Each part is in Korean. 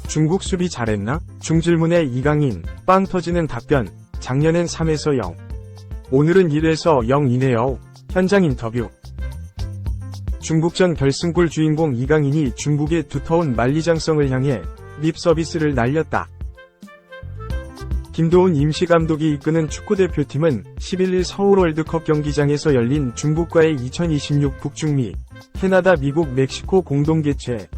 중국 수비 잘했나? 중질문에 이강인, 빵 터지는 답변, 작년엔 3에서 0. 오늘은 1에서 0이네요. 현장 인터뷰. 중국전 결승골 주인공 이강인이 중국의 두터운 만리장성을 향해 립 서비스를 날렸다. 김도훈 임시감독이 이끄는 축구대표팀은 11일 서울 월드컵 경기장에서 열린 중국과의 2026 북중미, 캐나다, 미국, 멕시코 공동 개최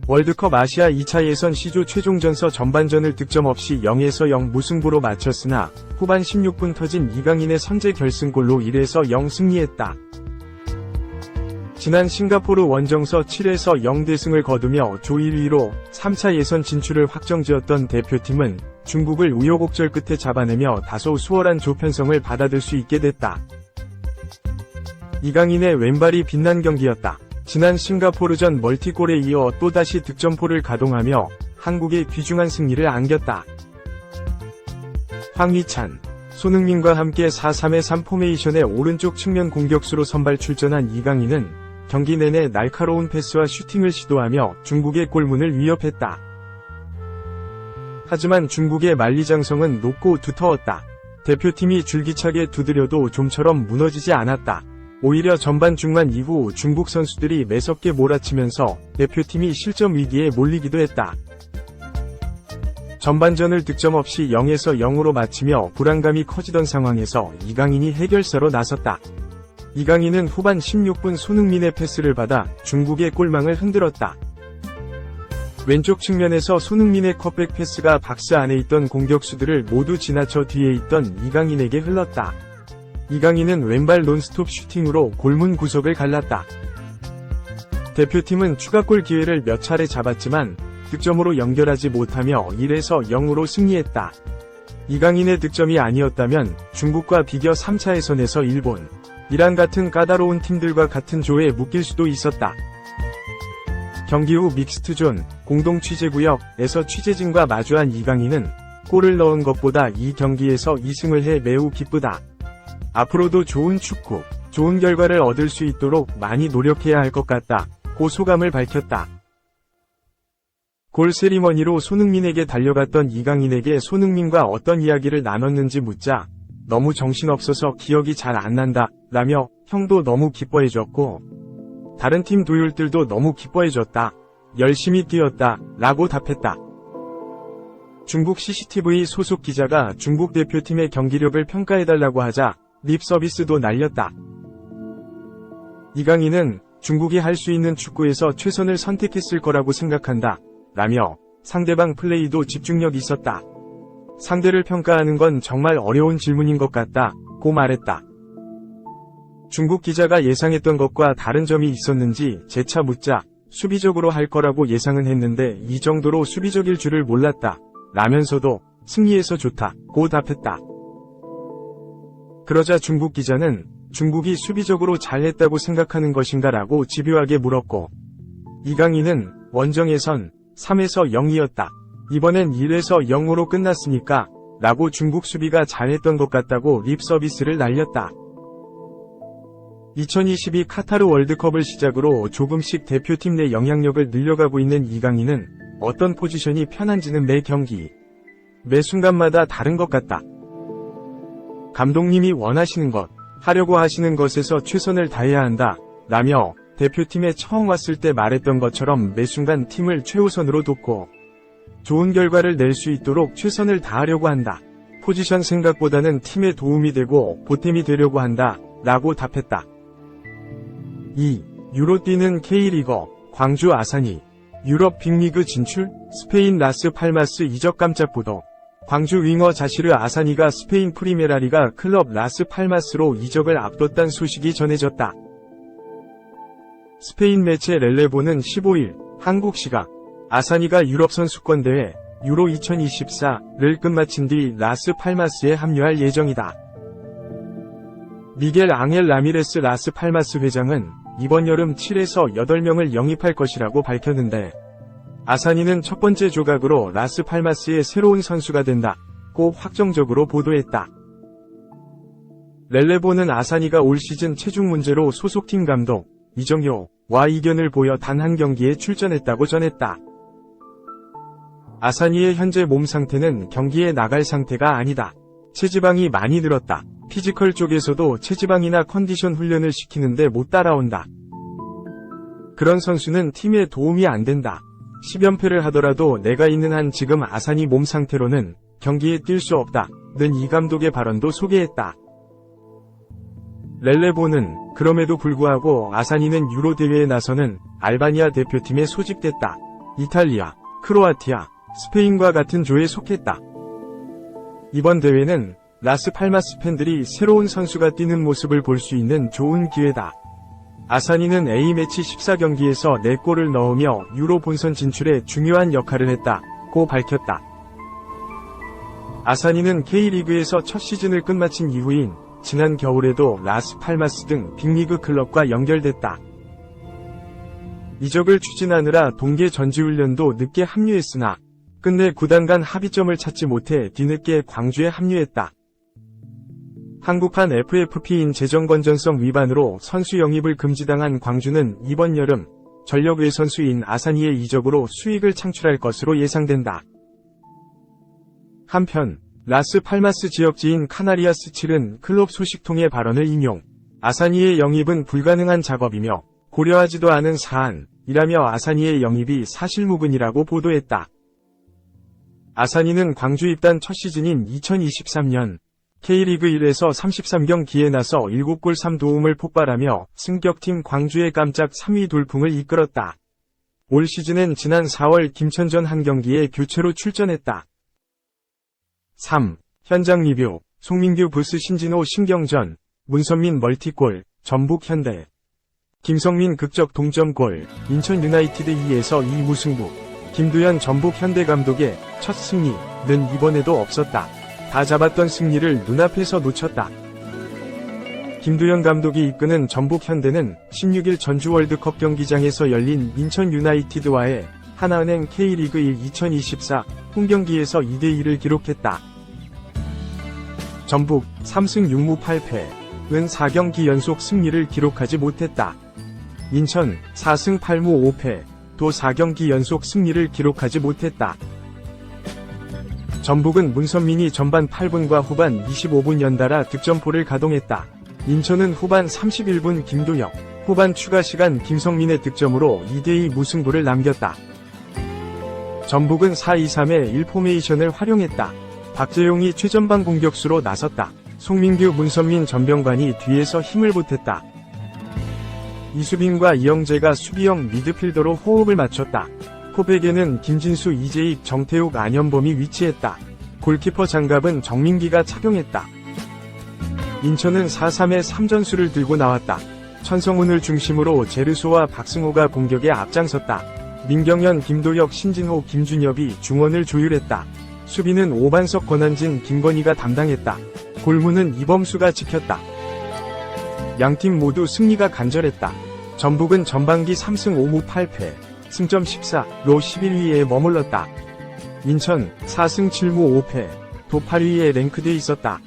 월드컵 아시아 2차 예선 C조 최종전서 전반전을 득점 없이 0에서 0 무승부로 마쳤으나 후반 16분 터진 이강인의 선제 결승골로 1에서 0 승리했다. 지난 싱가포르 원정서 7에서 0 대승을 거두며 조 1위로 3차 예선 진출을 확정지었던 대표팀은 중국을 우여곡절 끝에 잡아내며 다소 수월한 조 편성을 받아들 수 있게 됐다. 이강인의 왼발이 빛난 경기였다. 지난 싱가포르전 멀티골에 이어 또다시 득점포를 가동하며 한국의 귀중한 승리를 안겼다. 황희찬, 손흥민과 함께 4-3-3 포메이션의 오른쪽 측면 공격수로 선발 출전한 이강인은 경기 내내 날카로운 패스와 슈팅을 시도하며 중국의 골문을 위협했다. 하지만 중국의 만리장성은 높고 두터웠다. 대표팀이 줄기차게 두드려도 좀처럼 무너지지 않았다. 오히려 전반 중반 이후 중국 선수들이 매섭게 몰아치면서 대표팀이 실점 위기에 몰리기도 했다. 전반전을 득점 없이 0에서 0으로 마치며 불안감이 커지던 상황에서 이강인이 해결사로 나섰다. 이강인은 후반 16분 손흥민의 패스를 받아 중국의 골망을 흔들었다. 왼쪽 측면에서 손흥민의 컷백 패스가 박스 안에 있던 공격수들을 모두 지나쳐 뒤에 있던 이강인에게 흘렀다. 이강인은 왼발 논스톱 슈팅으로 골문 구석을 갈랐다. 대표팀은 추가골 기회를 몇 차례 잡았지만 득점으로 연결하지 못하며 1에서 0으로 승리했다. 이강인의 득점이 아니었다면 중국과 비겨 3차 예선에서 일본, 이란 같은 까다로운 팀들과 같은 조에 묶일 수도 있었다. 경기 후 믹스트존, 공동 취재구역에서 취재진과 마주한 이강인은 골을 넣은 것보다 이 경기에서 2승을 해 매우 기쁘다. 앞으로도 좋은 축구, 좋은 결과를 얻을 수 있도록 많이 노력해야 할 것 같다. 고 소감을 밝혔다. 골 세리머니로 손흥민에게 달려갔던 이강인에게 손흥민과 어떤 이야기를 나눴는지 묻자 너무 정신없어서 기억이 잘 안 난다 라며 형도 너무 기뻐해줬고 다른 팀 도율들도 너무 기뻐해줬다. 열심히 뛰었다 라고 답했다. 중국 CCTV 소속 기자가 중국 대표팀의 경기력을 평가해달라고 하자 립 서비스도 날렸다. 이강인은 중국이 할 수 있는 축구에서 최선을 선택했을 거라고 생각한다 라며 상대방 플레이도 집중력 있었다. 상대를 평가하는 건 정말 어려운 질문인 것 같다 고 말했다. 중국 기자가 예상했던 것과 다른 점이 있었는지 재차 묻자 수비적으로 할 거라고 예상은 했는데 이 정도로 수비적일 줄을 몰랐다 라면서도 승리해서 좋다 고 답했다. 그러자 중국 기자는 중국이 수비적으로 잘했다고 생각하는 것인가 라고 집요하게 물었고 이강인은 원정에선 3에서 0이었다. 이번엔 1에서 0으로 끝났으니까 라고 중국 수비가 잘했던 것 같다고 립 서비스를 날렸다. 2022 카타르 월드컵을 시작으로 조금씩 대표팀 내 영향력을 늘려가고 있는 이강인은 어떤 포지션이 편한지는 매 경기, 매 순간마다 다른 것 같다. 감독님이 원하시는 것, 하려고 하시는 것에서 최선을 다해야 한다 라며 대표팀에 처음 왔을 때 말했던 것처럼 매 순간 팀을 최우선으로 돕고 좋은 결과를 낼 수 있도록 최선을 다하려고 한다. 포지션 생각보다는 팀에 도움이 되고 보탬이 되려고 한다 라고 답했다. 2. 유로 뛰는 K리거, 광주 아사니, 유럽 빅리그 진출, 스페인 라스 팔마스 이적 깜짝 보도. 광주 윙어 자시르 아사니가 스페인 프리메라리가 클럽 라스 팔마스로 이적을 앞뒀다는 소식이 전해졌다. 스페인 매체 렐레보는 15일 한국 시각 아사니가 유럽 선수권 대회 유로 2024를 끝마친 뒤 라스 팔마스에 합류할 예정이다. 미겔 앙헬 라미레스 라스 팔마스 회장은 이번 여름 7에서 8명을 영입할 것이라고 밝혔는데 아사니는 첫 번째 조각으로 라스 팔마스의 새로운 선수가 된다고 확정적으로 보도했다. 렐레보는 아사니가 올 시즌 체중 문제로 소속팀 감독 이정효와 이견을 보여 단 한 경기에 출전했다고 전했다. 아사니의 현재 몸 상태는 경기에 나갈 상태가 아니다. 체지방이 많이 늘었다. 피지컬 쪽에서도 체지방이나 컨디션 훈련을 시키는데 못 따라온다. 그런 선수는 팀에 도움이 안 된다. 10연패를 하더라도 내가 있는 한 지금 아사니 몸 상태로는 경기에 뛸 수 없다. 는 이 감독의 발언도 소개했다. 렐레보는 그럼에도 불구하고 아사니는 유로 대회에 나서는 알바니아 대표팀에 소집됐다. 이탈리아, 크로아티아, 스페인과 같은 조에 속했다. 이번 대회는 라스팔마스 팬들이 새로운 선수가 뛰는 모습을 볼 수 있는 좋은 기회다. 아사니는 A매치 14경기에서 4골을 넣으며 유로 본선 진출에 중요한 역할을 했다고 밝혔다. 아사니는 K리그에서 첫 시즌을 끝마친 이후인 지난 겨울에도 라스팔마스 등 빅리그 클럽과 연결됐다. 이적을 추진하느라 동계 전지훈련도 늦게 합류했으나 끝내 구단 간 합의점을 찾지 못해 뒤늦게 광주에 합류했다. 한국판 FFP인 재정건전성 위반으로 선수 영입을 금지당한 광주는 이번 여름 전력 외 선수인 아사니의 이적으로 수익을 창출할 것으로 예상된다. 한편 라스팔마스 지역지인 카나리아스 7은 클럽 소식통의 발언을 인용. 아사니의 영입은 불가능한 작업이며 고려하지도 않은 사안이라며 아사니의 영입이 사실무근이라고 보도했다. 아사니는 광주 입단 첫 시즌인 2023년 K리그 1에서 33경기에 나서 7골 3도움을 폭발하며 승격팀 광주의 깜짝 3위 돌풍을 이끌었다. 올 시즌엔 지난 4월 김천전 한 경기에 교체로 출전했다. 3. 현장 리뷰. 송민규 vs 신진호 신경전. 문선민 멀티골. 전북 현대. 김성민 극적 동점골. 인천 유나이티드 2에서 2 무승부. 김두현 전북 현대 감독의 첫 승리는 이번에도 없었다. 다 잡았던 승리를 눈앞에서 놓쳤다. 김두현 감독이 이끄는 전북 현대는 16일 전주 월드컵 경기장에서 열린 인천 유나이티드와의 하나은행 K리그 1 2024 홈경기에서 2대2를 기록했다. 전북 3승 6무 8패는 4경기 연속 승리를 기록하지 못했다. 인천 4승 8무 5패도 4경기 연속 승리를 기록하지 못했다. 전북은 문선민이 전반 8분과 후반 25분 연달아 득점포를 가동했다. 인천은 후반 31분 김도혁, 후반 추가 시간 김성민의 득점으로 2대2 무승부를 남겼다. 전북은 4-2-3의 1 포메이션을 활용했다. 박재용이 최전방 공격수로 나섰다. 송민규 문선민 전병관이 뒤에서 힘을 보탰다. 이수빈과 이영재가 수비형 미드필더로 호흡을 맞췄다. 포백에는 김진수 이재익 정태욱 안현범이 위치했다. 골키퍼 장갑은 정민기가 착용했다. 인천은 4-3의 3전술을 들고 나왔다. 천성훈을 중심으로 제르소와 박승호가 공격에 앞장섰다. 민경현, 김도혁, 신진호, 김준엽이 중원을 조율했다. 수비는 오반석, 권한진, 김건희가 담당했다. 골문은 이범수가 지켰다. 양팀 모두 승리가 간절했다. 전북은 전반기 3승 5무 8패, 승점 14로 11위에 머물렀다. 인천 4승 7무 5패, 도 8위에 랭크돼 있었다.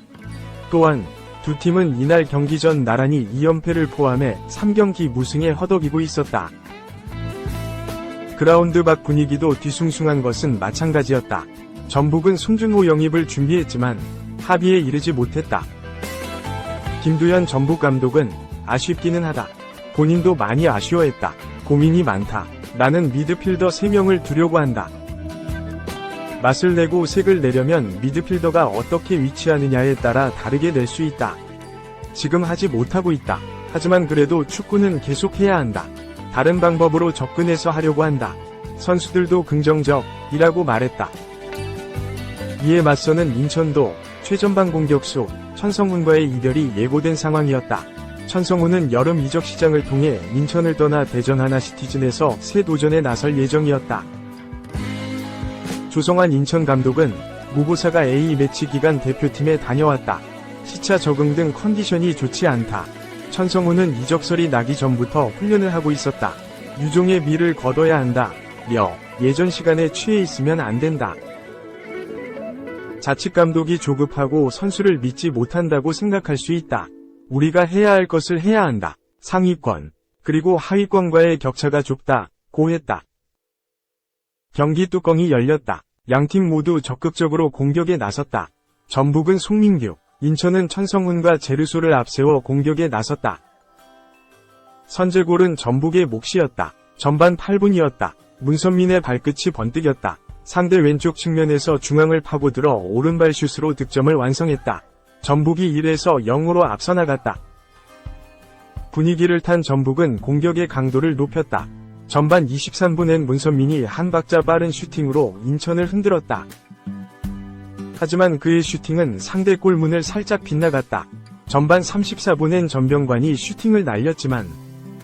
또한 두 팀은 이날 경기 전 나란히 2연패를 포함해 3경기 무승에 허덕이고 있었다. 그라운드 밖 분위기도 뒤숭숭한 것은 마찬가지였다. 전북은 송준호 영입을 준비했지만 합의에 이르지 못했다. 김두현 전북 감독은 아쉽기는 하다. 본인도 많이 아쉬워했다. 고민이 많다. 나는 미드필더 3명을 두려고 한다. 맛을 내고 색을 내려면 미드필더가 어떻게 위치하느냐에 따라 다르게 낼 수 있다. 지금 하지 못하고 있다. 하지만 그래도 축구는 계속해야 한다. 다른 방법으로 접근해서 하려고 한다. 선수들도 긍정적이라고 말했다. 이에 맞서는 인천도 최전방 공격수 천성훈과의 이별이 예고된 상황이었다. 천성훈은 여름 이적 시장을 통해 인천을 떠나 대전 하나시티즌에서 새 도전에 나설 예정이었다. 조성환 인천 감독은 무보사가 A매치 기간 대표팀에 다녀왔다. 시차 적응 등 컨디션이 좋지 않다. 천성훈은 이적설이 나기 전부터 훈련을 하고 있었다. 유종의 미를 거둬야 한다. 예전 시간에 취해 있으면 안 된다. 자칫 감독이 조급하고 선수를 믿지 못한다고 생각할 수 있다. 우리가 해야 할 것을 해야 한다. 상위권, 그리고 하위권과의 격차가 좁다, 고했다. 경기 뚜껑이 열렸다. 양팀 모두 적극적으로 공격에 나섰다. 전북은 송민규, 인천은 천성훈과 제르소를 앞세워 공격에 나섰다. 선제골은 전북의 몫이었다. 전반 8분이었다. 문선민의 발끝이 번뜩였다. 상대 왼쪽 측면에서 중앙을 파고들어 오른발 슛으로 득점을 완성했다. 전북이 1에서 0으로 앞서 나갔다. 분위기를 탄 전북은 공격의 강도를 높였다. 전반 23분엔 문선민이 한 박자 빠른 슈팅으로 인천을 흔들었다. 하지만 그의 슈팅은 상대 골문을 살짝 빗나갔다. 전반 34분엔 전병관이 슈팅을 날렸지만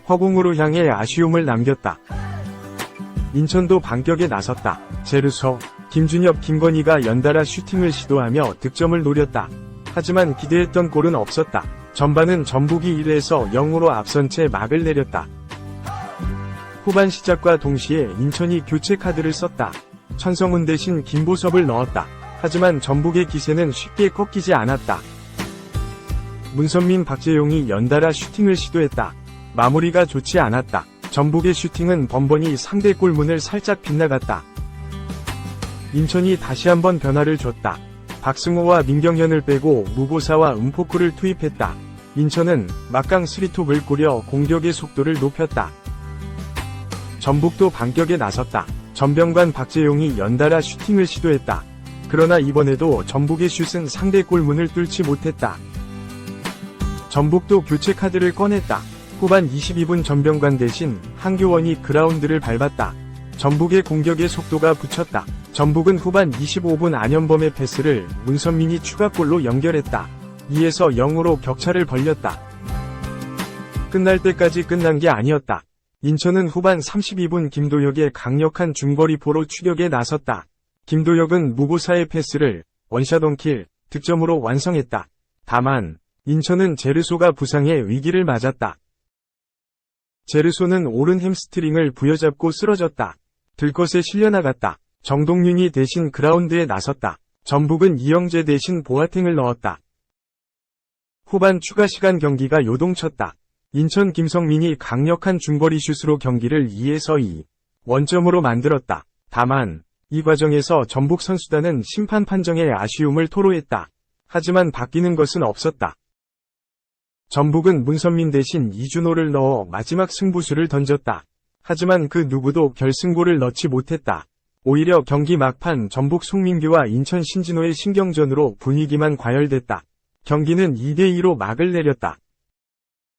허공으로 향해 아쉬움을 남겼다. 인천도 반격에 나섰다. 제르소, 김준엽, 김건희가 연달아 슈팅을 시도하며 득점을 노렸다. 하지만 기대했던 골은 없었다. 전반은 전북이 1에서 0으로 앞선 채 막을 내렸다. 후반 시작과 동시에 인천이 교체 카드를 썼다. 천성훈 대신 김보섭을 넣었다. 하지만 전북의 기세는 쉽게 꺾이지 않았다. 문선민, 박재용이 연달아 슈팅을 시도했다. 마무리가 좋지 않았다. 전북의 슈팅은 번번이 상대 골문을 살짝 빗나갔다. 인천이 다시 한번 변화를 줬다. 박승호와 민경현을 빼고 무고사와 음포크를 투입했다. 인천은 막강 3톱을 꾸려 공격의 속도를 높였다. 전북도 반격에 나섰다. 전병관, 박재용이 연달아 슈팅을 시도했다. 그러나 이번에도 전북의 슛은 상대 골문을 뚫지 못했다. 전북도 교체 카드를 꺼냈다. 후반 22분 전병관 대신 한교원이 그라운드를 밟았다. 전북의 공격의 속도가 붙였다. 전북은 후반 25분 안현범의 패스를 문선민이 추가골로 연결했다. 2에서 0으로 격차를 벌렸다. 끝날 때까지 끝난 게 아니었다. 인천은 후반 32분 김도혁의 강력한 중거리포로 추격에 나섰다. 김도혁은 무고사의 패스를 원샷 원킬, 득점으로 완성했다. 다만 인천은 제르소가 부상의 위기를 맞았다. 제르소는 오른 햄스트링을 부여잡고 쓰러졌다. 들것에 실려나갔다. 정동윤이 대신 그라운드에 나섰다. 전북은 이영재 대신 보아탱을 넣었다. 후반 추가 시간 경기가 요동쳤다. 인천 김성민이 강력한 중거리 슛으로 경기를 2에서 2 원점으로 만들었다. 다만 이 과정에서 전북 선수단은 심판 판정에 아쉬움을 토로했다. 하지만 바뀌는 것은 없었다. 전북은 문선민 대신 이준호를 넣어 마지막 승부수를 던졌다. 하지만 그 누구도 결승골을 넣지 못했다. 오히려 경기 막판 전북 송민규와 인천 신진호의 신경전으로 분위기만 과열됐다. 경기는 2대2로 막을 내렸다.